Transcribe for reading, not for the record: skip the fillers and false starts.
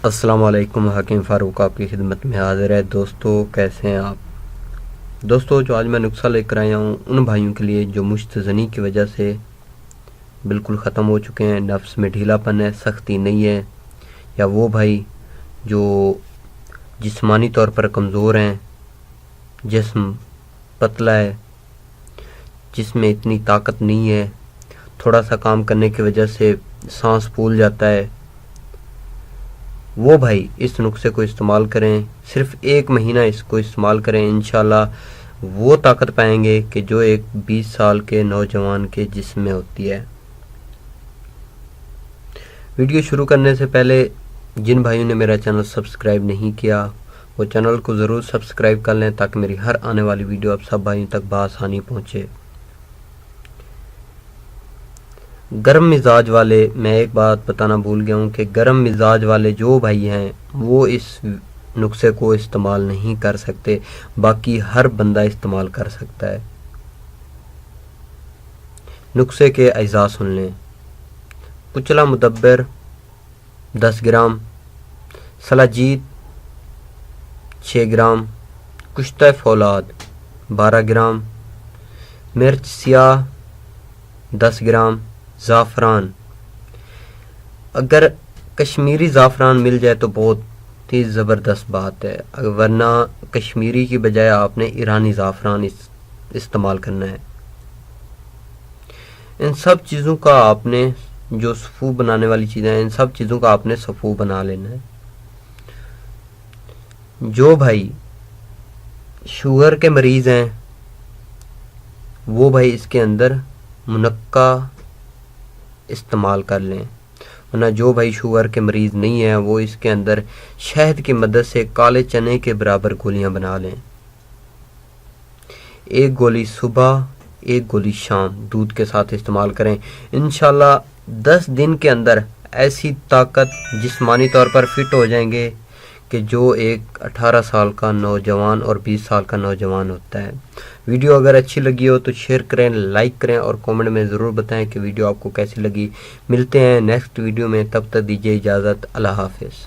السلام علیکم، حکیم فاروق آپ کی خدمت میں حاضر ہے۔ دوستو کیسے ہیں آپ؟ دوستو جو آج میں نسخہ لے کر آیا ہوں ان بھائیوں کے لیے جو مشت زنی کی وجہ سے بالکل ختم ہو چکے ہیں، نفس میں ڈھیلا پن ہے، سختی نہیں ہے، یا وہ بھائی جو جسمانی طور پر کمزور ہیں، جسم پتلا ہے، جس میں اتنی طاقت نہیں ہے، تھوڑا سا کام کرنے کی وجہ سے سانس پھول جاتا ہے، وہ بھائی اس نسخے کو استعمال کریں۔ صرف 1 مہینہ اس کو استعمال کریں، انشاءاللہ وہ طاقت پائیں گے کہ جو ایک 20 سال کے نوجوان کے جسم میں ہوتی ہے۔ ویڈیو شروع کرنے سے پہلے جن بھائیوں نے میرا چینل سبسکرائب نہیں کیا وہ چینل کو ضرور سبسکرائب کر لیں تاکہ میری ہر آنے والی ویڈیو آپ سب بھائیوں تک بآسانی پہنچے۔ گرم مزاج والے، میں ایک بات بتانا بھول گیا ہوں کہ گرم مزاج والے جو بھائی ہیں وہ اس نسخے کو استعمال نہیں کر سکتے، باقی ہر بندہ استعمال کر سکتا ہے۔ نسخے کے اجزاء سن لیں۔ کچلا مدبر 10 گرام، سلاجید 6 گرام، کشتہ فولاد 12 گرام، مرچ سیاہ 10 گرام، زعفران، اگر کشمیری زعفران مل جائے تو بہت ہی زبردست بات ہے، ورنہ کشمیری کی بجائے آپ نے ایرانی زعفران استعمال کرنا ہے۔ ان سب چیزوں کا آپ نے جو صفو بنانے والی چیزیں ہیں، ان سب چیزوں کا آپ نے صفو بنا لینا ہے۔ جو بھائی شوگر کے مریض ہیں وہ بھائی اس کے اندر منقع استعمال کر لیں، ورنہ جو بھائی شوگر کے مریض نہیں ہیں وہ اس کے اندر شہد کی مدد سے کالے چنے کے برابر گولیاں بنا لیں۔ 1 گولی صبح، 1 گولی شام دودھ کے ساتھ استعمال کریں۔ انشاءاللہ 10 دن کے اندر ایسی طاقت جسمانی طور پر فٹ ہو جائیں گے کہ جو ایک 18 سال کا نوجوان اور 20 سال کا نوجوان ہوتا ہے۔ ویڈیو اگر اچھی لگی ہو تو شیئر کریں، لائک کریں اور کومنٹ میں ضرور بتائیں کہ ویڈیو آپ کو کیسی لگی۔ ملتے ہیں نیکسٹ ویڈیو میں، تب تک دیجیے اجازت، اللہ حافظ۔